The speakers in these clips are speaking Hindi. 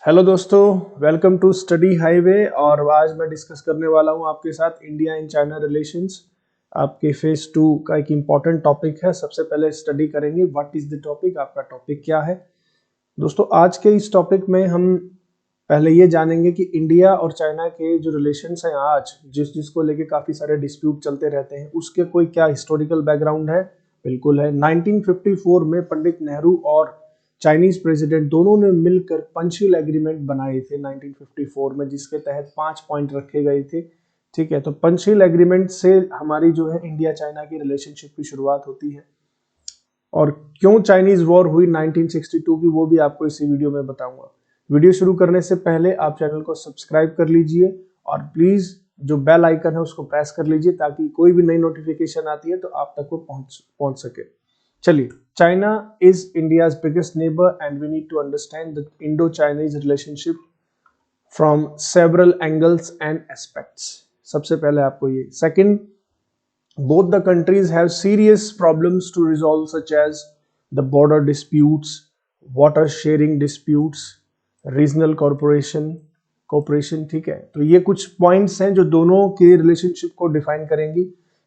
हेलो दोस्तों, वेलकम टू स्टडी हाईवे। और आज मैं डिस्कस करने वाला हूं आपके साथ इंडिया एंड चाइना रिलेशंस। आपके फेज 2 का एक इम्पॉर्टेंट टॉपिक है। सबसे पहले स्टडी करेंगे व्हाट इज द टॉपिक, आपका टॉपिक क्या है। दोस्तों, आज के इस टॉपिक में हम पहले ये जानेंगे कि इंडिया और चाइना के जो रिलेशंस हैं आज जिसको लेके काफी सारे डिस्प्यूट चलते रहते हैं, उसके कोई क्या हिस्टोरिकल बैकग्राउंड है। बिल्कुल है। 1954 में पंडित नेहरू और चाइनीज प्रेसिडेंट दोनों ने मिलकर पंचशील एग्रीमेंट बनाए थे 1954 में, जिसके तहत 5 पॉइंट रखे गए थे। ठीक है, तो पंचशील एग्रीमेंट से हमारी जो है इंडिया चाइना की रिलेशनशिप की शुरुआत होती है। और क्यों चाइनीज वॉर हुई 1962 की, वो भी आपको इसी वीडियो में बताऊंगा। वीडियो शुरू करने से पहले आप चैनल को सब्सक्राइब कर लीजिए और प्लीज जो बेल आइकन है उसको प्रेस कर लीजिए ताकि कोई भी नई नोटिफिकेशन आती है तो आप तक वो पहुंच सके। चलिए, China is India's biggest neighbour and we need to understand the Indo Chinese relationship from several angles and aspects. सबसे पहले आपको ये। Second, both the countries have serious problems to resolve such as the border disputes, water sharing disputes, regional cooperation। ठीक है, तो ये कुछ पॉइंट्स हैं जो दोनों के रिलेशनशिप को डिफाइन करेंगी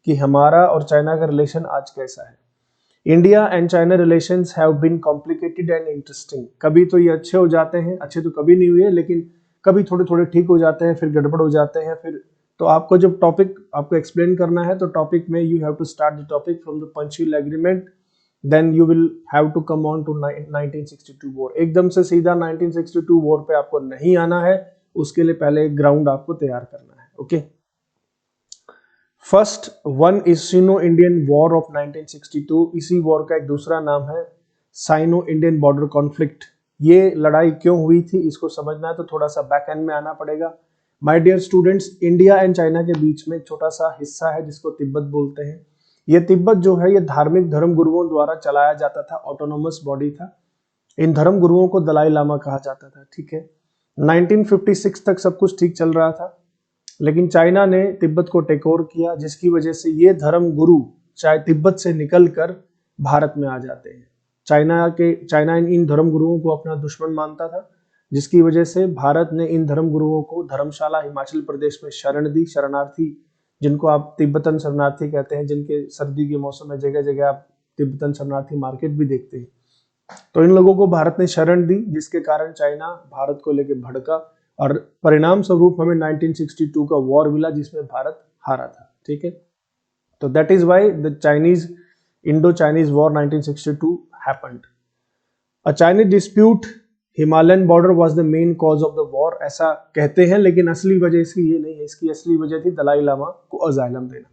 कि हमारा और चाइना का रिलेशन आज कैसा है। India and China relations have been complicated and interesting. कभी तो ये अच्छे हो जाते हैं, अच्छे तो कभी नहीं हुए, लेकिन कभी थोड़े थोड़े ठीक हो जाते हैं, फिर गड़बड़ हो जाते हैं। फिर तो आपको जब टॉपिक आपको एक्सप्लेन करना है तो टॉपिक में you have to start the topic from the Panchsheel agreement, then you will have to come on to 1962 war. एकदम से सीधा 1962 वॉर पे आपको नहीं आना है, उसके लिए पहले एक ग्राउंड आपको तैयार करना है। Okay, first one is synonym Indian war of 1962। इसी वॉर का एक दूसरा नाम है साइनो इंडियन बॉर्डर कॉन्फ्लिक्ट। ये लड़ाई क्यों हुई थी इसको समझना है तो थोड़ा सा बैक एंड में आना पड़ेगा। My dear students, India and China के बीच में एक छोटा सा हिस्सा है जिसको तिब्बत बोलते हैं। ये तिब्बत जो है ये धार्मिक धर्म गुरुओं द्वारा चलाया जाता था, ऑटोनोमस बॉडी था। इन धर्म गुरुओं को दलाई लामा कहा जाता था। ठीक है, 1956 तक सब कुछ ठीक चल रहा था, लेकिन चाइना ने तिब्बत को टेक ओवर किया, जिसकी वजह से ये धर्म गुरु चाहे तिब्बत से निकलकर भारत में आ जाते हैं। चाइना इन धर्म गुरुओं को अपना दुश्मन मानता था, जिसकी वजह से भारत ने इन धर्म गुरुओं को धर्मशाला हिमाचल प्रदेश में शरण दी। शरणार्थी, जिनको आप तिब्बतन शरणार्थी कहते हैं, जिनके सर्दी के मौसम में जगह जगह आप तिब्बतन शरणार्थी मार्केट भी देखते हैं, तो इन लोगों को भारत ने शरण दी, जिसके कारण चाइना भारत को लेकर भड़का और परिणाम स्वरूप हमें 1962 का वॉर मिला जिसमें भारत हारा था। ठीक है, तो that is why the Chinese Indo Chinese war 1962 happened. A Chinese dispute Himalayan border was the main cause of the war, ऐसा कहते हैं, लेकिन असली वजह इसकी ये नहीं है। इसकी असली वजह थी दलाई लामा को अजाइलम देना।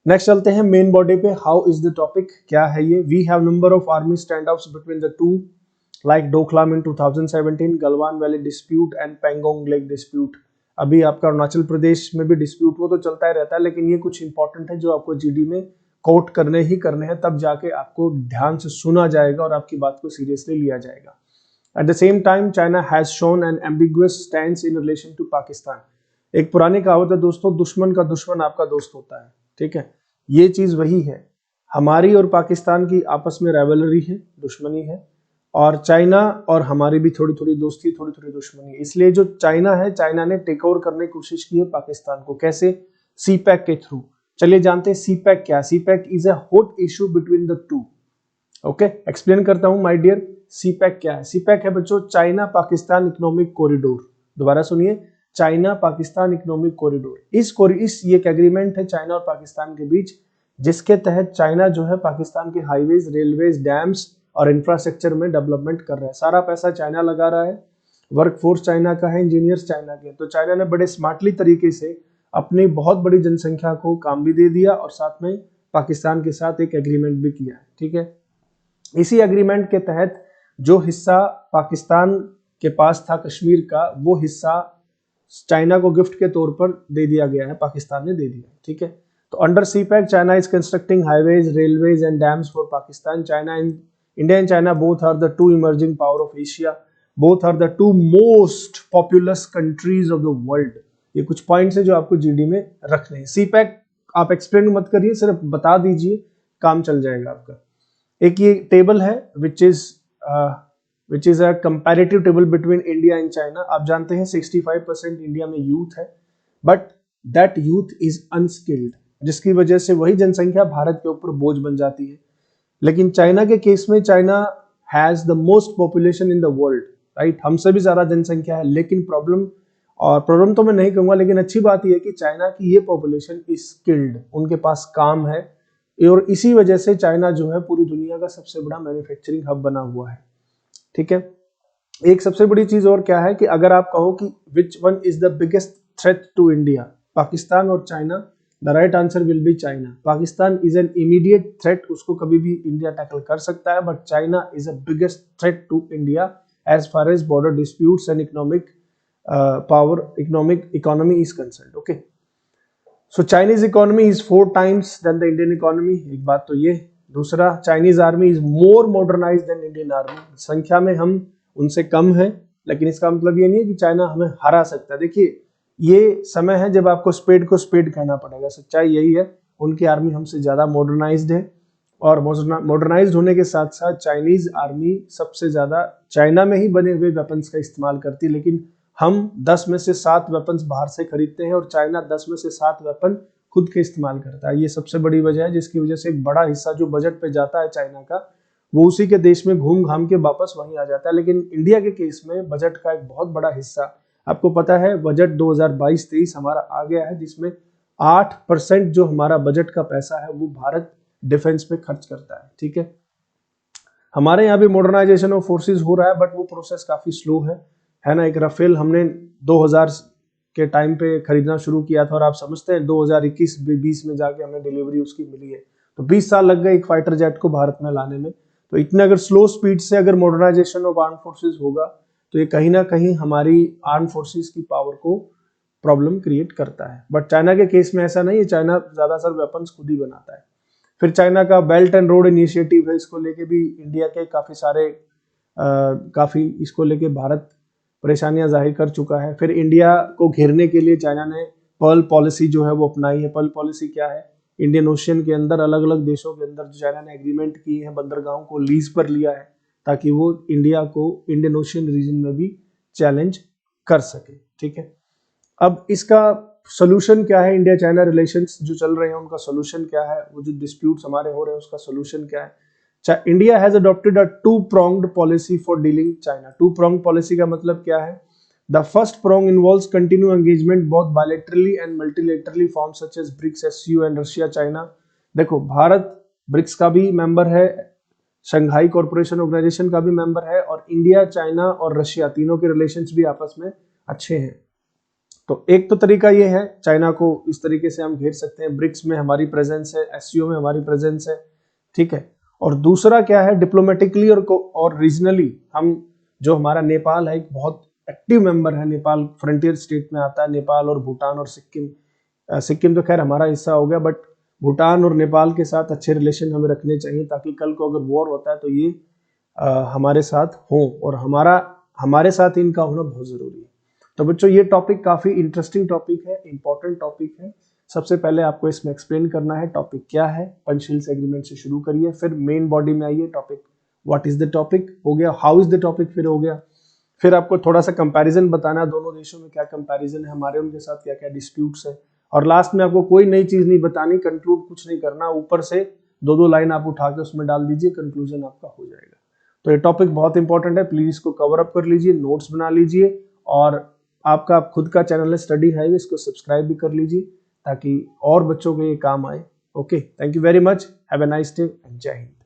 नेक्स्ट चलते हैं मेन बॉडी पे। हाउ इज द टॉपिक, क्या है ये। We have number of army stand outs between the two like Doklam in 2017, Galwan valley dispute and Pangong lake dispute. अभी आपका अरुणाचल प्रदेश में भी डिस्प्यूट वो तो चलता ही रहता है, लेकिन ये कुछ इंपॉर्टेंट है जो आपको जीडी में कोट करने ही करने हैं, तब जाके आपको ध्यान से सुना जाएगा और आपकी बात को सीरियसली लिया जाएगा। At the same time, China has shown an ambiguous stance in relation to Pakistan। एक पुरानी कहावत है दोस्तों, दुश्मन का दुश्मन आपका दोस्त होता है। ठीक है, ये चीज वही है। हमारी और पाकिस्तान की आपस में राइवलरी है, दुश्मनी है, और चाइना और हमारी भी थोड़ी थोड़ी दोस्ती, थोड़ी थोड़ी दुश्मनी है। इसलिए जो चाइना है, चाइना ने टेक ओवर करने की कोशिश की है पाकिस्तान को। कैसे? सीपैक के थ्रू। चलिए जानते हैं सीपैक क्या। CPEC is a hot issue between the to. Okay, explain करता हूं माय डियर। सीपैक क्या है? सीपैक है बच्चों चाइना पाकिस्तान इकोनॉमिक कॉरिडोर। दोबारा सुनिए, चाइना पाकिस्तान इकोनॉमिक कॉरिडोर। इस ये एक एग्रीमेंट है चाइना और पाकिस्तान के बीच, जिसके तहत चाइना जो है पाकिस्तान के हाईवेज, रेलवेज, डैम्स और इंफ्रास्ट्रक्चर में डेवलपमेंट कर रहा है। सारा पैसा चाइना लगा रहा है, वर्कफोर्स चाइना का है, इंजीनियर्स चाइना के। तो चाइना ने बड़े स्मार्टली तरीके से अपनी बहुत बड़ी जनसंख्या को काम भी दे दिया और साथ में पाकिस्तान के साथ एक एग्रीमेंट भी किया है। ठीक है, इसी एग्रीमेंट के तहत जो हिस्सा पाकिस्तान के पास था कश्मीर का, वो हिस्सा चाइना को गिफ्ट के तौर पर दे दिया गया है, पाकिस्तान ने दे दिया। ठीक है, तो under CPEC China is constructing highways, railways and dams for Pakistan. India and China both are the two emerging power of Asia, both are the two most populous countries of the world. ये कुछ पॉइंट्स है जो आपको जीडी में रखने हैं। सीपैक आप एक्सप्लेन मत करिए, सिर्फ बता दीजिए, काम चल जाएगा आपका। एक ये टेबल है which is which is a comparative table between India and China. आप जानते हैं 65% इंडिया में यूथ है, but that youth is unskilled, जिसकी वजह से वही जनसंख्या भारत के ऊपर बोझ बन जाती है। लेकिन चाइना के केस में China has the most population in the world, right, हमसे भी ज्यादा जनसंख्या है, लेकिन प्रॉब्लम तो मैं नहीं कहूंगा, लेकिन अच्छी बात यह है कि चाइना की ये पॉपुलेशन इज स्किल्ड, उनके पास काम है, और इसी वजह से चाइना जो है पूरी दुनिया का सबसे बड़ा मैन्युफैक्चरिंग हब बना हुआ है। ठीक है, एक सबसे बड़ी चीज और क्या है कि अगर आप कहो कि which one is the biggest threat to India, Pakistan और China, the right answer will be China. Pakistan is an immediate threat, उसको कभी भी इंडिया टैकल कर सकता है, but China is a biggest threat to India as far as border disputes and economic economy is concerned. Okay, so Chinese economy is 4 times than the Indian economy, एक बात तो ये। दूसरा, Chinese army is more modernised than Indian army, संख्या में हम उनसे कम है, लेकिन इसका मतलब ये नहीं है कि चाइना हमें हरा सकता है। देखिए, ये समय है जब आपको स्पेड को स्पेड कहना पड़ेगा, सच्चाई यही है, उनकी आर्मी हमसे ज्यादा मॉडर्नाइज्ड है, और मॉडर्नाइज्ड होने के साथ साथ चाइनीज आर्मी सबसे ज्यादा चाइना में ही बने हुए वेपन्स का इस्तेमाल करती है, लेकिन हम 10 में से 7 वेपन्स बाहर से खरीदते हैं और चाइना 10 में से 7 वेपन खुद के इस्तेमाल करता है। ये सबसे बड़ी वजह है, जिसकी वजह से एक बड़ा हिस्सा जो बजट पे जाता है चाइना का, वो उसी के देश में घूम घाम के वापस वहीं आ जाता है। लेकिन इंडिया के केस में बजट का एक बहुत बड़ा हिस्सा, आपको पता है, बजट 2022-23 हमारा आ गया है, जिसमें 8% जो हमारा बजट का पैसा है वो भारत डिफेंस पे खर्च करता है। ठीक है, हमारे यहाँ भी मॉडर्नाइजेशन ऑफ फोर्सेस हो रहा है, बट वो प्रोसेस काफी स्लो है ना। एक राफेल हमने 2000 के टाइम पे खरीदना शुरू किया था, और आप समझते हैं 2021-20 में जाके हमें डिलीवरी उसकी मिली है, तो 20 साल लग गए एक फाइटर जेट को भारत में लाने में। तो इतने अगर स्लो स्पीड से अगर मॉडर्नाइजेशन ऑफ आर्म फोर्सेस होगा, तो ये कहीं ना कहीं हमारी आर्म फोर्सेस की पावर को प्रॉब्लम क्रिएट करता है। बट चाइना के केस में ऐसा नहीं है, चाइना ज्यादातर वेपन्स खुद ही बनाता है। फिर चाइना का बेल्ट एंड रोड इनिशिएटिव है, इसको लेके भी इंडिया के काफी इसको लेके भारत परेशानियां जाहिर कर चुका है। फिर इंडिया को घेरने के लिए चाइना ने पर्ल पॉलिसी जो है वो अपनाई है। पर्ल पॉलिसी क्या है? इंडियन ओशियन के अंदर अलग अलग देशों के अंदर जो चाइना ने एग्रीमेंट किए हैं, बंदरगाहों को लीज पर लिया है, ताकि वो इंडिया को इंडियन ओशियन रीजन में भी चैलेंज कर सके। ठीक है, अब इसका सोल्यूशन क्या है? इंडिया चाइना रिलेशंस जो चल रहे हैं उनका सोल्यूशन क्या है? वो जो डिस्प्यूट्स हमारे हो रहे हैं उसका सोल्यूशन क्या है? India has adopted a two pronged policy for dealing China. Two pronged policy का मतलब क्या है? The first prong involves continued engagement both bilaterally and multilaterally forms such as BRICS, SCO and Russia China। देखो, भारत ब्रिक्स का भी मेंबर है, शंघाई कॉर्पोरेशन ऑर्गेनाइजेशन का भी मेंबर है, और इंडिया, चाइना और रशिया तीनों के रिलेशंस भी आपस में अच्छे हैं। तो एक तो तरीका ये है, चाइना को इस तरीके से हम घेर सकते हैं, ब्रिक्स में हमारी प्रेजेंस है, SCO में हमारी प्रेजेंस है। ठीक है, और दूसरा क्या है? डिप्लोमेटिकली और रीजनली हम, जो हमारा नेपाल है एक बहुत एक्टिव मेंबर है, नेपाल फ्रंटियर स्टेट में आता है, नेपाल और भूटान और सिक्किम। सिक्किम तो खैर हमारा हिस्सा हो गया, बट भूटान और नेपाल के साथ अच्छे रिलेशन हमें रखने चाहिए, ताकि कल को अगर वॉर होता है तो ये हमारे साथ हो, और हमारे साथ इनका होना बहुत जरूरी है। तो बच्चों, ये टॉपिक काफी इंटरेस्टिंग टॉपिक है, इंपॉर्टेंट टॉपिक है। सबसे पहले आपको इसमें एक्सप्लेन करना है टॉपिक क्या है। पंचशील एग्रीमेंट से शुरू करिए, फिर मेन बॉडी में आइए, topic what is the topic हो गया, हाउ इज द टॉपिक फिर हो गया, फिर आपको थोड़ा सा कंपैरिजन बताना, दोनों देशों में क्या कंपैरिजन है, हमारे उनके साथ क्या क्या डिस्प्यूट्स है, और लास्ट में आपको कोई नई चीज नहीं बतानी, कंक्लूड कुछ नहीं करना, ऊपर से 2-2 लाइन आप उठा के उसमें डाल दीजिए, कंक्लूजन आपका हो जाएगा। तो ये टॉपिक बहुत इंपॉर्टेंट है, प्लीज इसको कवर अप कर लीजिए, नोट्स बना लीजिए, और आपका खुद का चैनल है स्टडी हाईवे, इसको सब्सक्राइब भी कर लीजिए, ताकि और बच्चों को ये काम आए। Okay, thank you very much, have a nice day and जय हिंद।